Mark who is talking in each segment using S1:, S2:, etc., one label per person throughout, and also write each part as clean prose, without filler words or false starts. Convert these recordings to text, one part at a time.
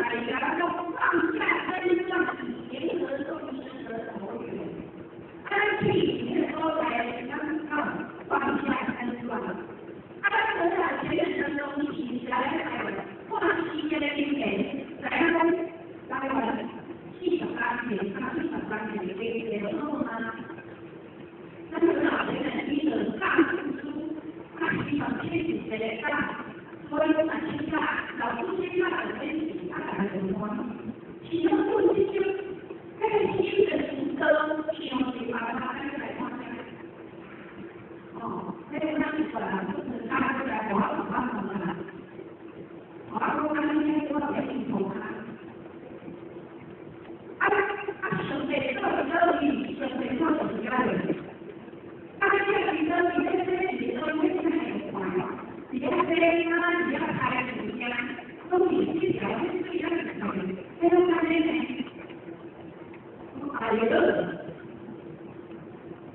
S1: 然后放下身上以前合作医师的头源，安去里面都来刚刚放下身段，安得了前人的东西，来放弃的经验，来系统安全，他系统安全的然后呢，那个老前人医生大付出，他系统确实的大。所以我们现在老师现在的分析，他来什么？其中不是就那个新的主歌，其中就把它拿出来放下。哦，那个那是本来就是拿出来我要放什么呢？我要说他今天说的系统啊，准备这个里，准备做什么样的？这个里头，你在这里头会是很有关的。你要飞啊，你要开什么呀？都你去调整这样子的，这个方面呢，有的，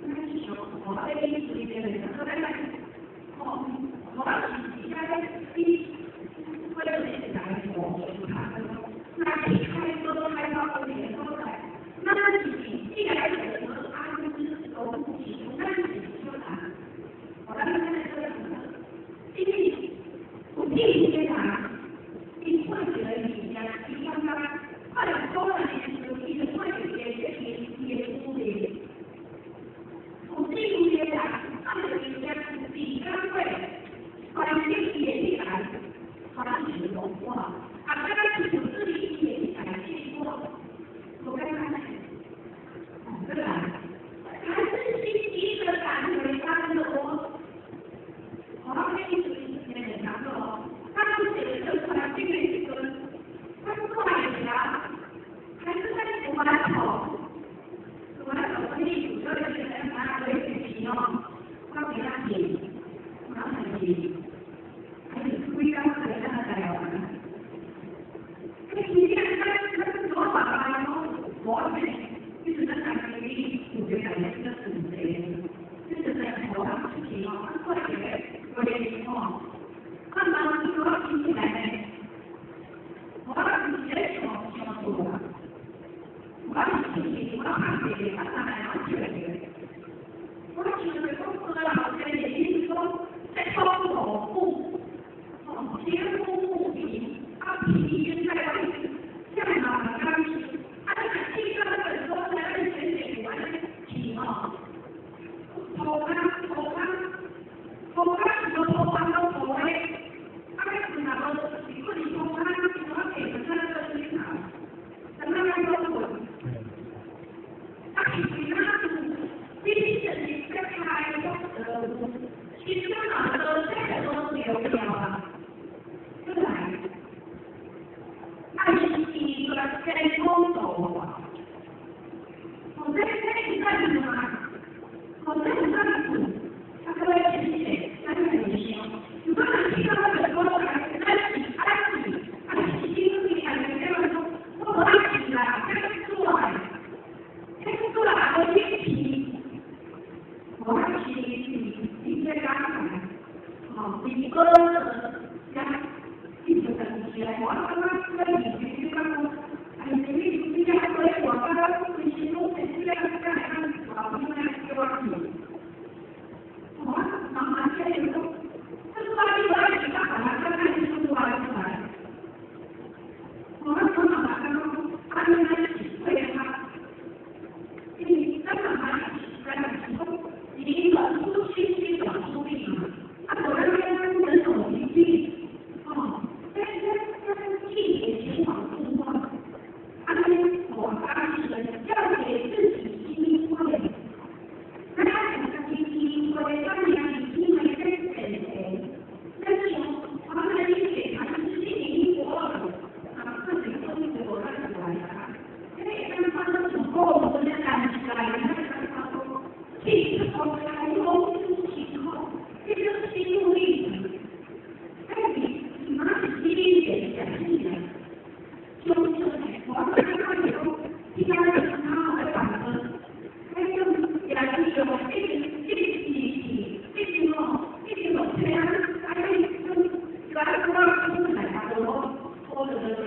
S1: 那是说我在跟你这边的人，我在那，我以前在为了这个来说，那你开车开到这边过来，那你既然有什么安全都不行，那你就来，我来看这个。因为我第一天啊，你会觉得你呀，你看他快多了年时，你的会也不的。我第一天啊，他的人家比较会，环境也来，环境融化，刚开始自己也改进过，我看看，对吧？还是积极的感觉他的我。我要跟你说一件然后他们写的这环境的一个，他是快呀，还是在读完口，读完口可以主要的是拿回学习哦，我给他写，我让他写，还有规章可以让他来玩。那今天那做法然后我们就是在那里主角感觉是很贼，就是在头上事情哦，快点。我的情况，看到你说听起来呢，我你接受什么做法？我你我看这个，我看来我觉得，我就是说说老师的意思说，在帮我护，监护护理，他皮筋在外面，像哪刚是，他这个这个很多的安全点完起嘛，头看。我看你都玩到头嘞，他是哪个？你说你说他给的那个是哪？咱们要说我，他其他第一是你在开其实哪个这个都留不了啊，对吧？那是第一个先空走啊，我在这里干什么？我在这里。他各位谢谢，他是很行。你不能听到很多人安喜，经历啊，有些人说我不安喜啦，这个做啊，这个做啊，我一起，我安喜你这刚才，你哥呀，一直等起来，我刚刚在里面就刚刚，你还回我刚刚你形容的这样干，因为给我你。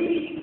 S1: 可以，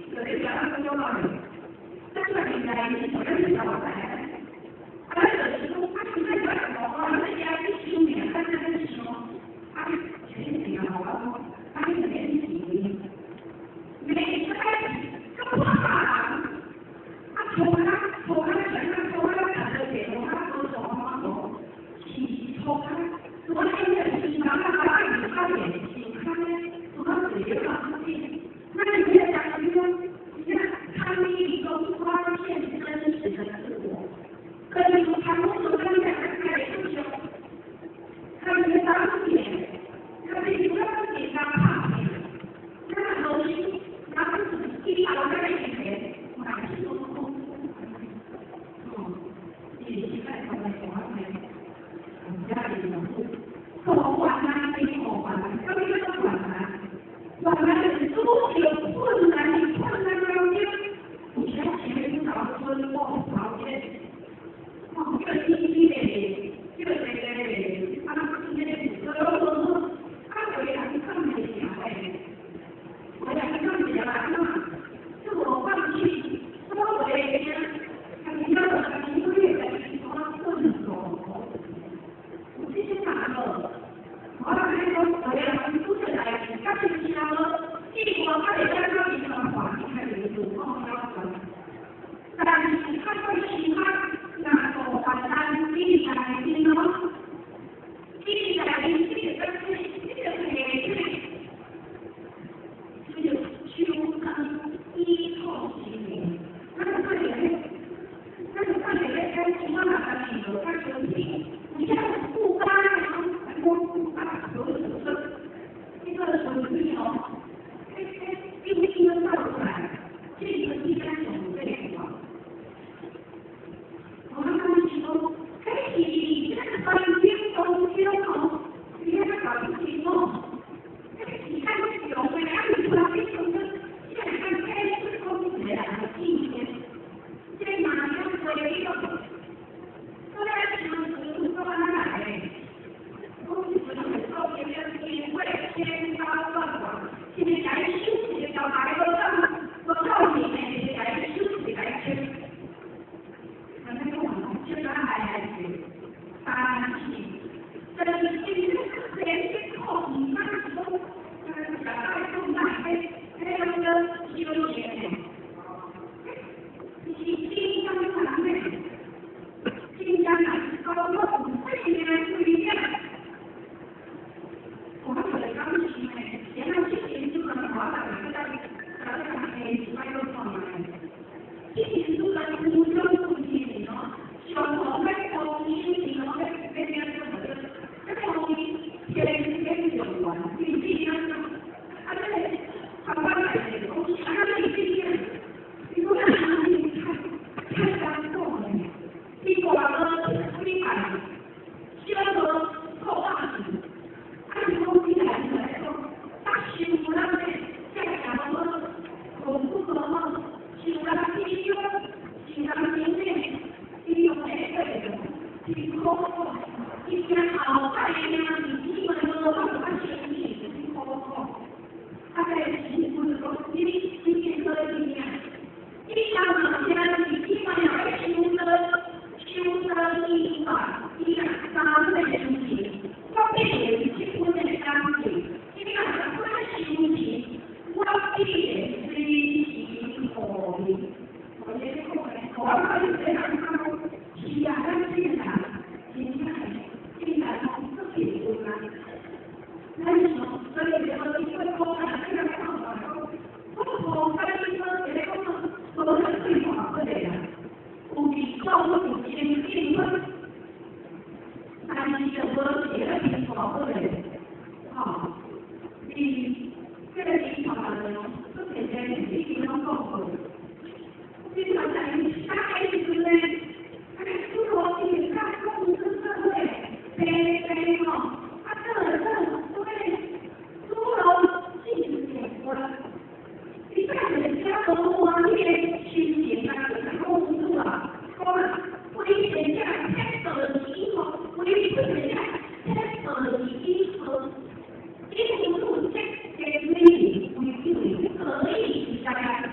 S1: 大家。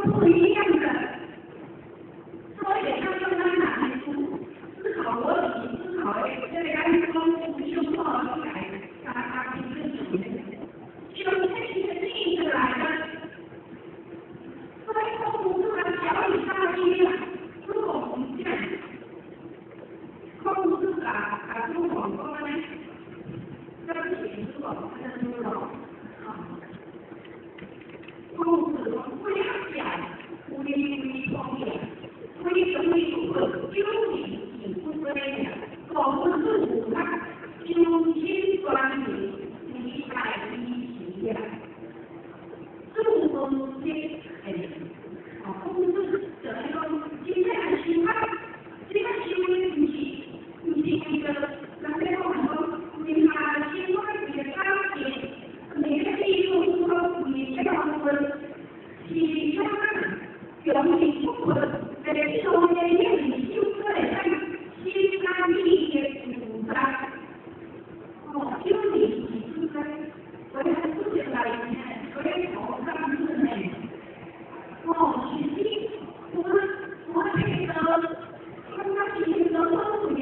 S1: 不一样的。所以他用他哪里思考逻辑，思考这个安装修好出来，他平时主人，修配一个例子来的。所以控制住了小以大一了，如果我们这样控制把这个网络呢，这个写出我们的内容，控制不要讲微方面。为什么有个究竟挺不对的？搞不清楚它究竟关于你在一起呀，这种东西控制怎么说？今天的情况，这个行为你一个，那最后很多你把情况给他给每个地方说你这样子，其他有你不可。这中间也你就对像心安理的主张，就你是不是？我也不知道以前，我也考上是没，实际我这个刚刚提的都里面，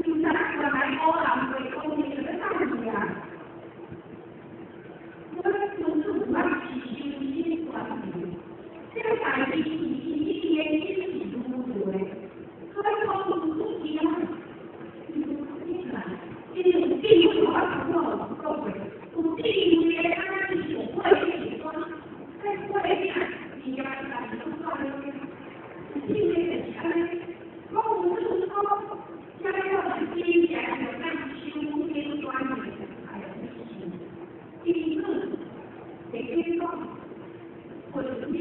S1: 你拿过来高朗会后面这个大理啊，我就是我起心管理，这个改变一天一起都不对，所以说不一样，这种地域化不够对，我地域的它是有会写说，在会上你要把这个话地域的强，我不是说将要的精简有让修边专业还有第一个得先说，我是精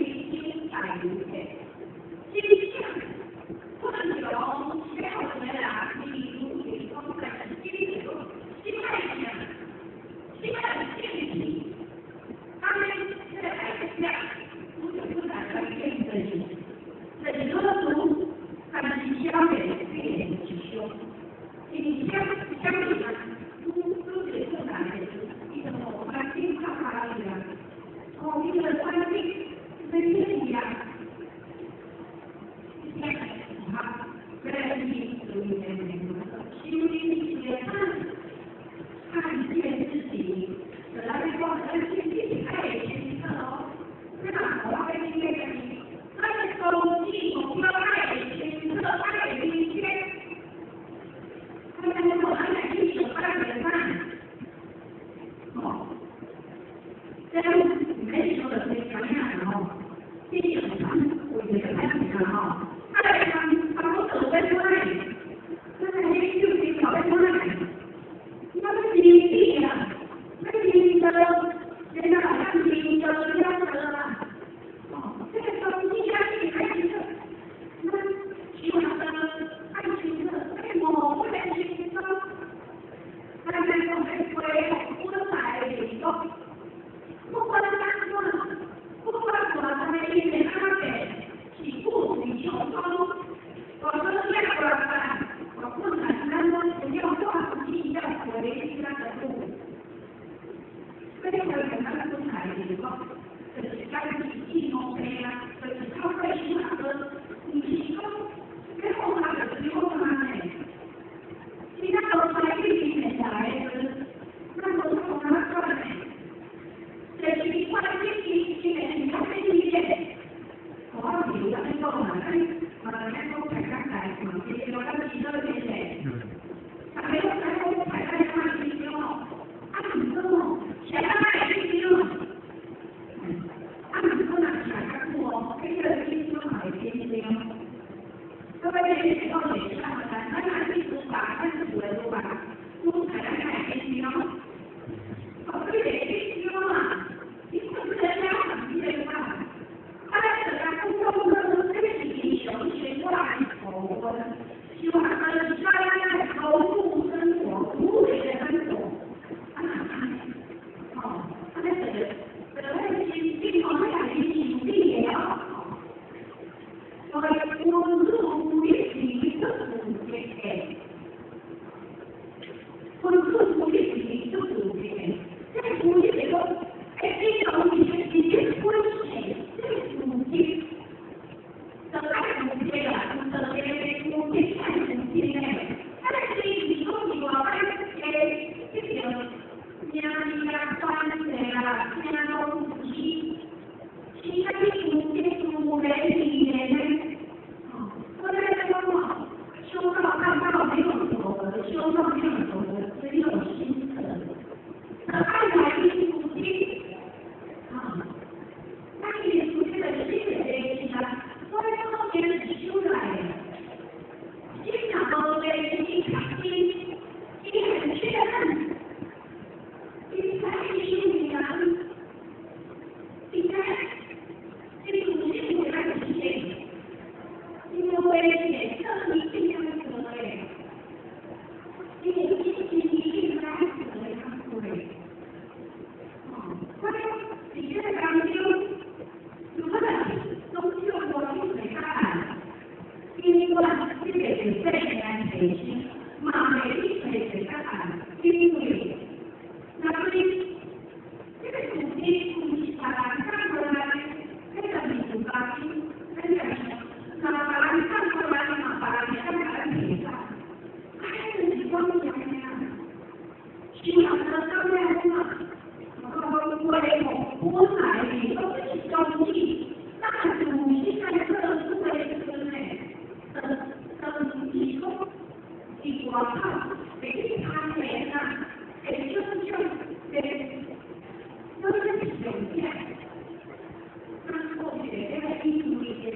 S1: 彩一点。今天不能由学回来，你如你说的经历中，心态上，心态建立，他们在海下，不是不打算变的人，在何处，他们消费变起修，你相比呢，都是困难的，一个我们经常发生的，一个环境跟这一样。看见自己，本来光看见自己，他也是一个哦，对吧？我要跟你那个，他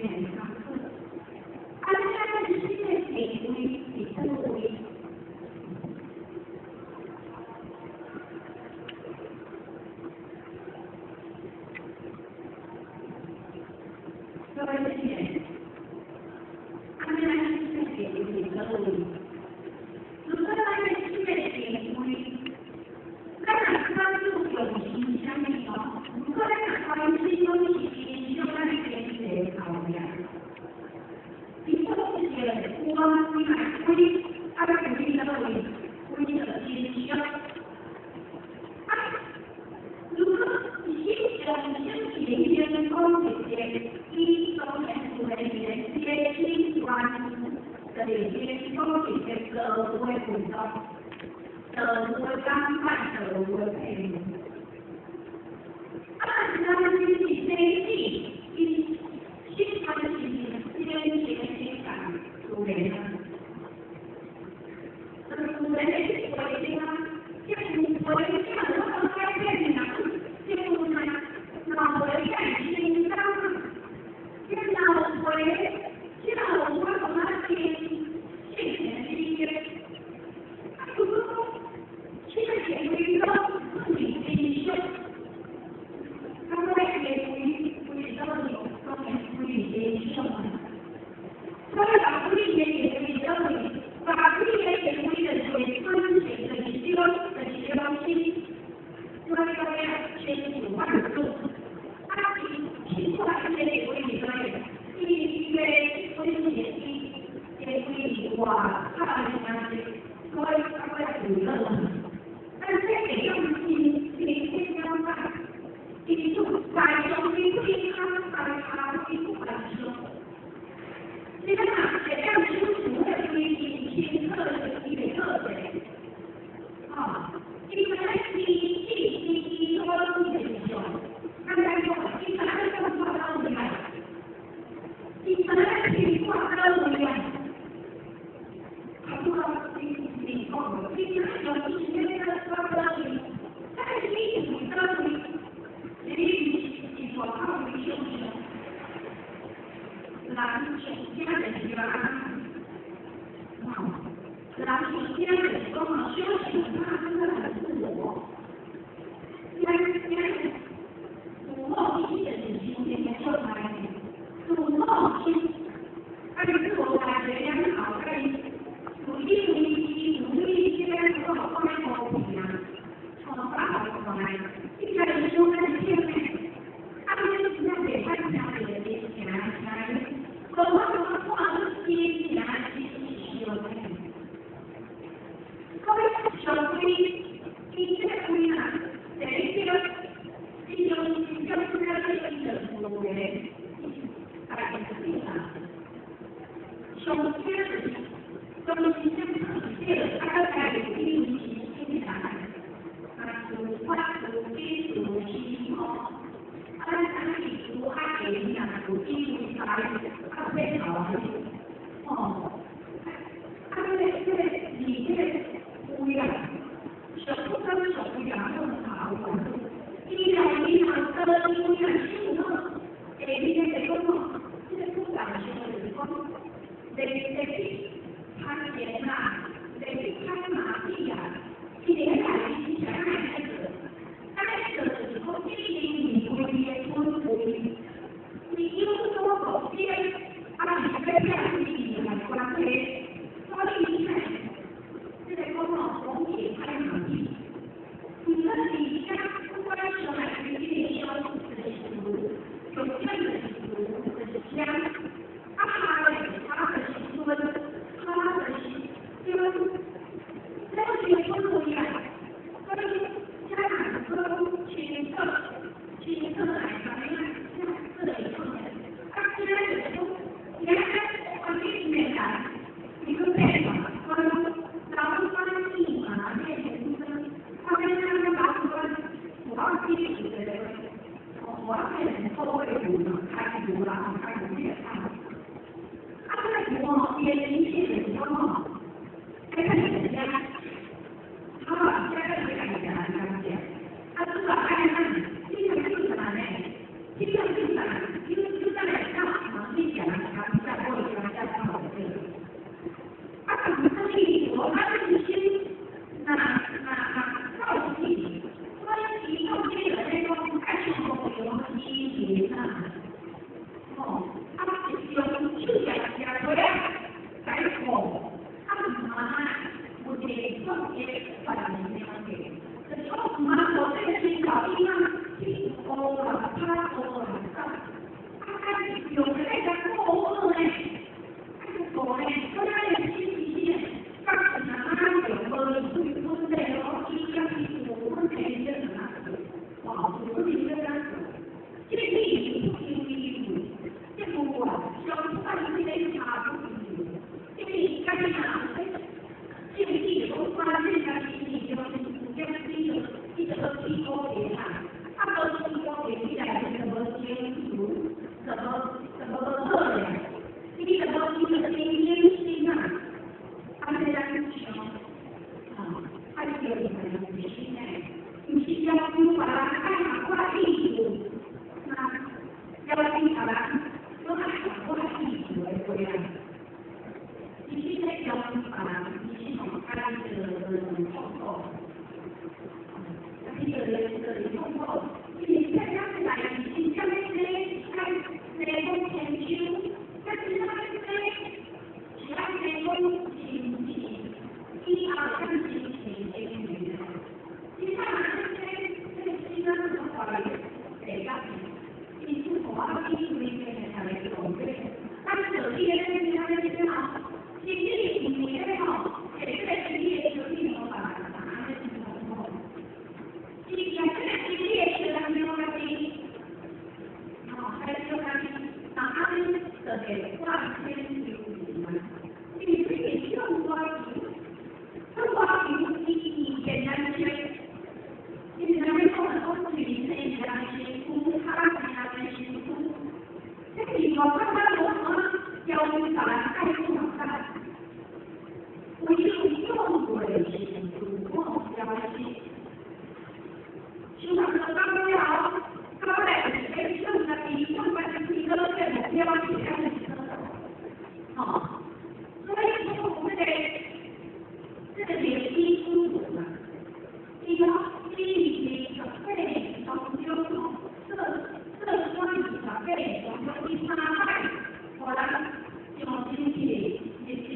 S1: 上课，而他们是在给予你思维。各位同学，他们是在给予你思维。如果他们是在给予咱们关注有形象的哦，如果咱关注有形象的这个考量，你不是觉得我你买贵，啊，肯定的贵的形象。如果你是用心研究工具的，一种研究人员接习惯的研究工具的社会活动。我刚开始我配合，他们经济经济以新传的经济生产出来了，出来的国家，就是国家我改变了，就是那国家新疆，那国家，那我们那些现前的一些。这个也是一个自己的一生，他们也不知道你当年自己的一生，他们把自己也不知道你，把自己也不知道你自己的一生的消息，所以大家清楚万度，清楚这些规矩的，一些规矩也规矩哇，他们那些，所以他们主任。但是这样你想想看，你就改成你对他不管说，你看这样清楚的规定，新特的一个特点啊，因为你说的说，刚才说你本来就挂到里面，你本来就挂到里面。他说你告诉我，你有一个发到你，但是你告诉你说他们就是拿出家人去吧，拿出家人帮忙休息，他真的很自我，主动性的今天就来，主动性，而且自我感觉良好，努力这边做好方面的补强，从大好过来，一开始就开始见面，他们就是在给他家里的钱，我光是接钱是有的，各位小龟，你这个龟呢，这个就是那个一个服务员，大概是这样，首先。中心政府界大概有1期生产，主基础期末，按理主按理讲主基础材非常好哦，这里面不一样，手跟手两个好玩，医疗跟医院系统，里面的工作，这个不管是什么，他人呐，得看马屁呀，一点点影响孩子。孩子的时候，你会别不会，你又说口边，你在家里很关心，所以你看，这个工作总体看马屁。你说你家不管是买的运销的食物，有这样的食物的香，他的食物。小块的那个差不多，因为干啥？这个地头发现它的地就是一个地沟里啊，它的地沟里起来怎么清楚？怎么测量？你怎么一个心啊？它这样想啊，它就有一个心哎，你是要不把它看好挂地图，那要听好了，都看好挂地图的这样。你现在要把你系统开的通过，这个通过，你现在来，你下面内功研究，但是那些只要内功经济，一二三四前这个女的，你看这个西方的话来，这个你是华裔那边的来懂的，但是有些人他们是哈。经济你这个给这个经济就定了吧，拿的是什么？经济这个经济是他们用的经，还有他们拿的给换钱流嘛，你这个用花钱，这花钱你简单些，你那边做的东西你自己拿辛苦，他拿的辛苦，这个你我看他如何教你把它带入来。我用过的是主动交际，就像说刚要高来的剩的比上班的提高的目标是这样的，好，所以说我们得这个也低出组嘛，低高低的费用就这关于的费用就一差半，后来就经济一些。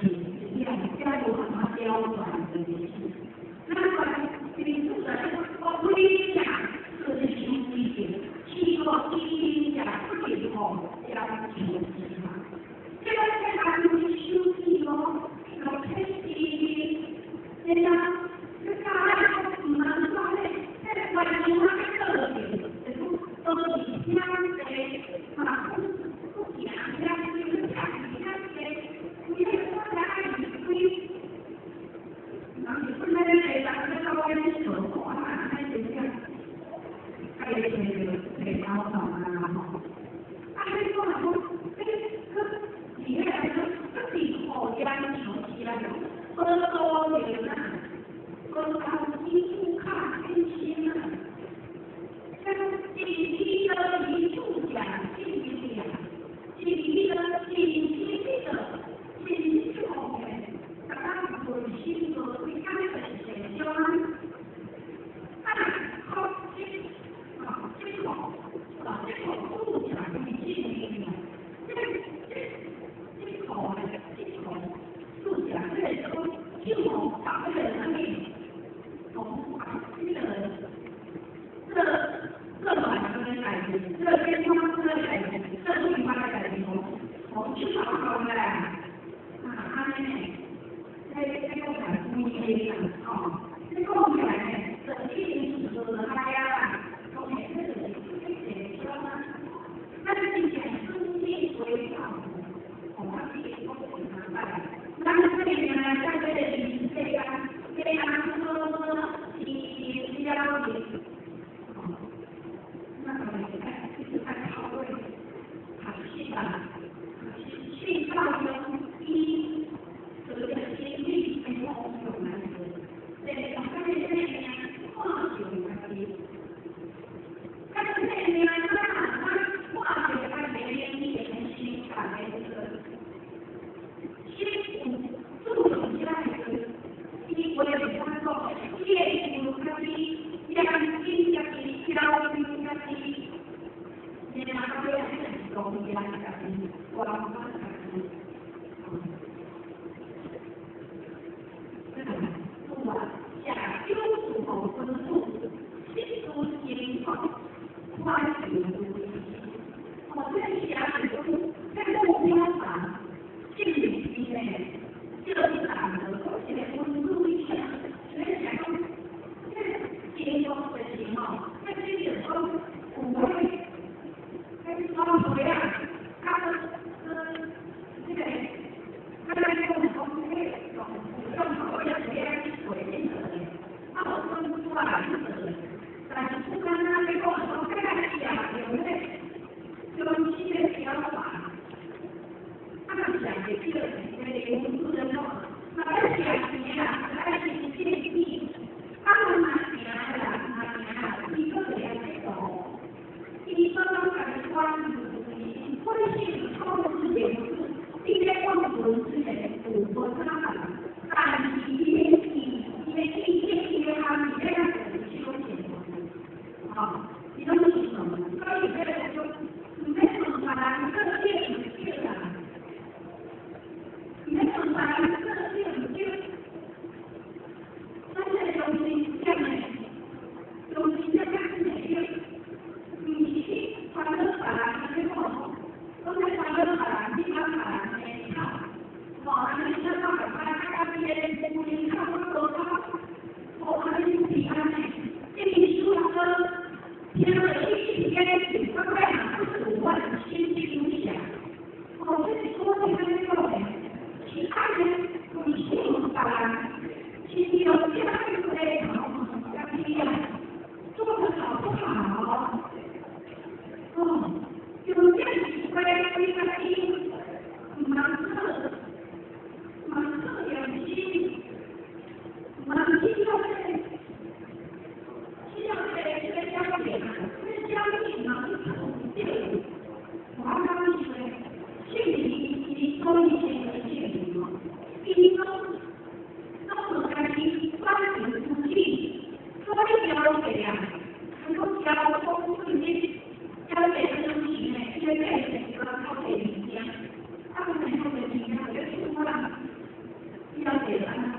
S1: 是一样，加入什么标准的东西。那么，你不是我不理解，就是兄弟情，去过理解不以后要兄弟嘛。这个在哪里兄弟咯？有开心，对呀，这大家不能说的，在外面那个特点，都是相对嘛，不讲相对讲相对，你说大家以为。那这咱们稍微手动啊，那就这样，还有这个高档啊，哈，啊，这个说，这个里面来说，自己好家熟悉了，喝多了呢，喝到几乎看真心了，这个第一个一处讲信息呀，第一个信息的信息后面，大家都心中会看的。就啊，好，这口不讲你记不记？这口不讲这都就打的那里，这晚上的感觉，这天他们的感觉，这对方的感觉，我去找他们啊，他们这个感不一样啊。这供起来呢，这一直是他呀，后面这个解说呢，那是讲中间为上，我们这个都很麻烦。那么这里呢，在这里这样说，你交流，那么你看，就是在讨论，好戏吧，戏到中一，这个心力很有难度。对，我看这边化学问题，看这边化学它里面一点心感的这个心注重起来是，第我也比方说，业务它的压力压力焦虑压力，你拿它来很重要的，我们看。下修复后分数，新出情况，关注我在下中在目标上，心理里面就是打的而且温度一下，所以讲这结构的情况，那这个都不会，那是怎么样？他这个，他那个不会用好像这样水的。我分不出来，但是不跟他这个我跟他讲，有的就七月比较晚，他们讲的这个工资的话，那而且而且建议，他们拿一个月这种，一个的关注，关系超过自己，今天关注自己，我他们，但是因为他们这样子去修剪，啊，你都是什么？所以这个就没办法，这个电影剧啊，没办法，这个电影剧，但是东西下面，东西下面是哪个？你去传统法兰之后，都在传统法兰地方法兰那边看，网上你看到很多大别人你看不懂他。我们比方呢，这里书说，天了一天，大概45万新影响。我这里说的这个呢，其他人你信吧？其实有些人在要不一样，做的好不好？有些人在马克有心。我们需要这个焦点，这焦点呢是统计，我刚刚说心理多一些的心理嘛，第一个，那我在你关注自己，所以了解呀，能够交通自己，了解的东西呢，绝对是一个靠谱理解。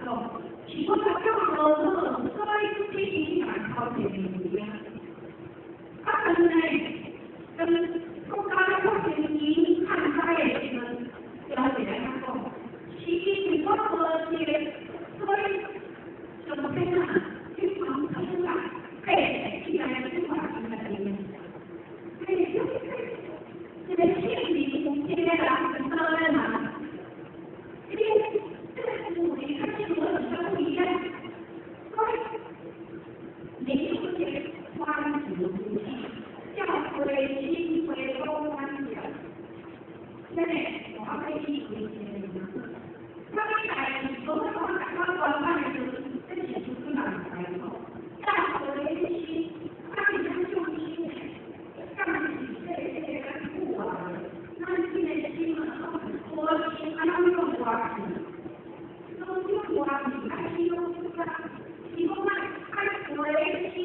S1: 说，如果他干了所以这影响到这个不一样。他可能跟国家的国情看他也是了解他说，其实如果说些所以怎么变啊？经常他是啊，哎，现在是话现在里面，哎，这个心理现在啊很多人啊。因为这个思维它是和你的不一样，所以你有些关系的东西，教会、新会都关系了。现在我还可以回些什么？他们来，我们说他管办的是这些是哪里来的？教会新，他们讲究新，干起这个不啊，那现在新了很多新，他们用多少？都用我你还是用这个，提供按回去，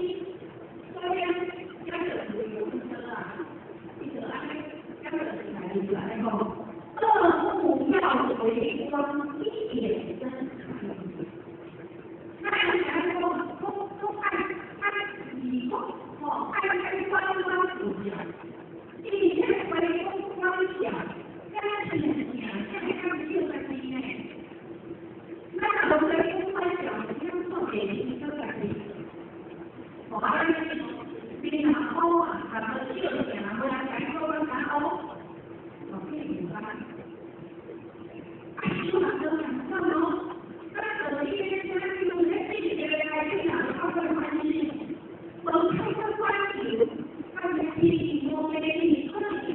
S1: 这样这个是有这个，这个这个是来个，父母要回光一点真诚，那然后都按以后按关主讲，以前回光讲，但是讲现在他们就在里面。那我们不会讲，要做给一个改变。我还是比他好啊，他的这个点啊，我来感受到他好，我可以明白。哎，说哪个呢？那么，那我一边家用在自己的来这样的话，关系，我看他关系，他的弟我给你自己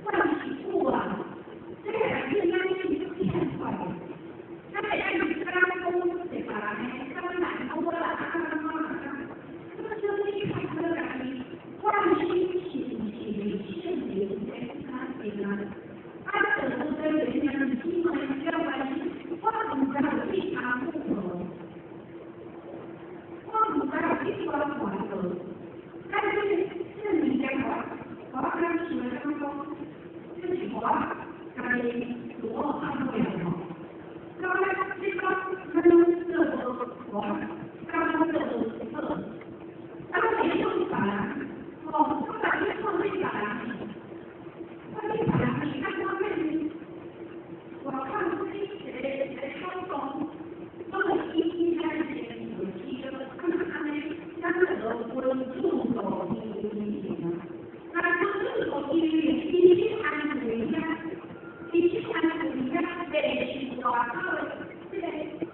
S1: 关系不啊，这个是压力是变坏的。那得让你干工对吧？干满多了，这个就是一开始的感觉，关心现流在他这个，他怎么跟人家的基本要关系，我不知道非常不合，我不知道非常不合，但是你讲我刚说他说，这句话，他我看不了。刚才这个他们这个我刚刚这个他们没用法啊，哦，他把这个放对法啊，放对法啊，你看他们，我看这些双方，他们一开始有几个，他们三个温度的一点，那这个一按怎么样？你去看人家在去抓他的这个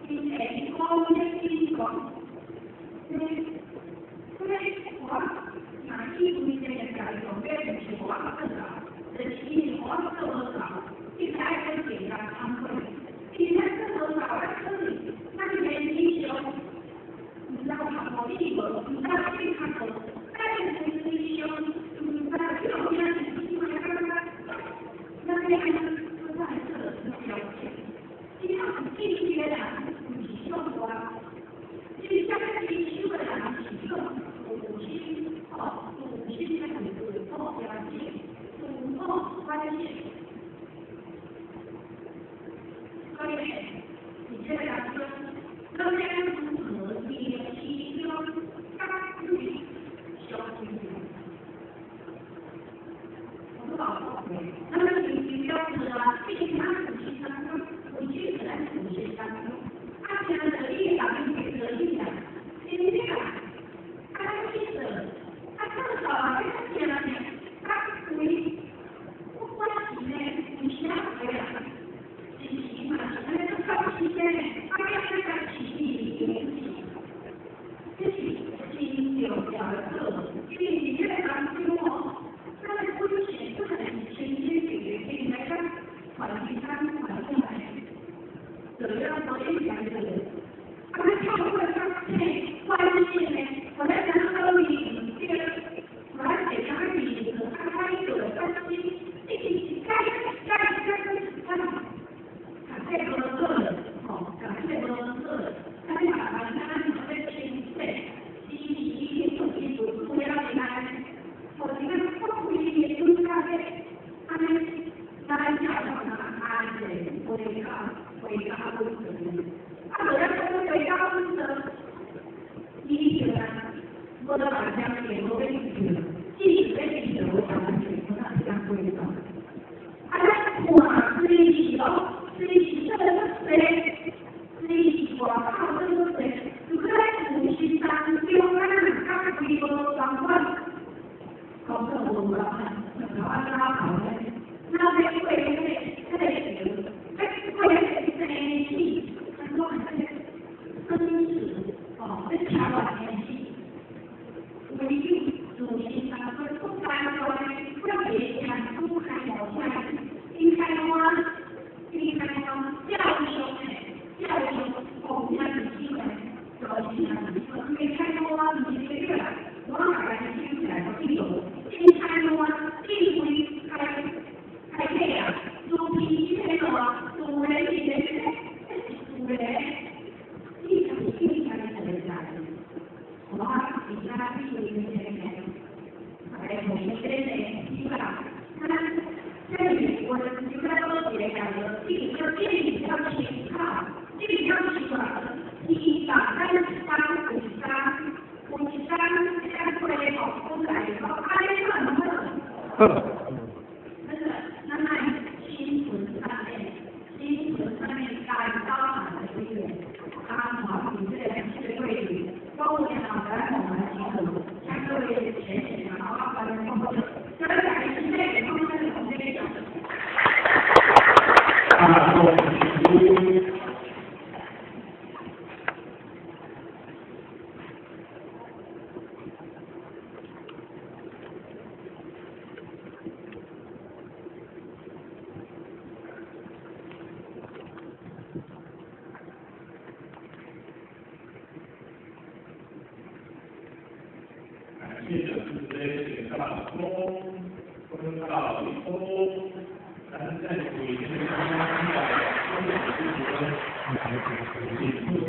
S1: 你高的地方，我哪去你这个改动别人去抓这个，这去抓这个少，一开始给他参会，今天这个少在这里，那你没英雄，你知道他好一个，你知道对他好，但是你英雄，你知道这种样子，你看那边。这样这些的你说我，这下面地区的人是50哦，50的很多不了解，不关系，所以你这样说，那边如何的其中干预小心点，我不好说。那么你要是啊，这个他们其实我去年50张，他现在的力量比得力量，今天啊，他记者，他至少啊，这些人呢，他属于不关系呢，你下回来，信息嘛，那个高期间呢，他要这个起义联系，这是新有表特，因为你这个人跟我，他的风险不很清晰的，你来看。管理他们管进来，怎么样我也讲这个，他们跳过上这关系呢？我在讲说你这个，我还给他们你和他有关系，该这个个人哦，这个个人，他就把他们的亲戚，一不要给他
S2: 大众提出。记者是这些大风，风大风，但在鬼的方向，风的是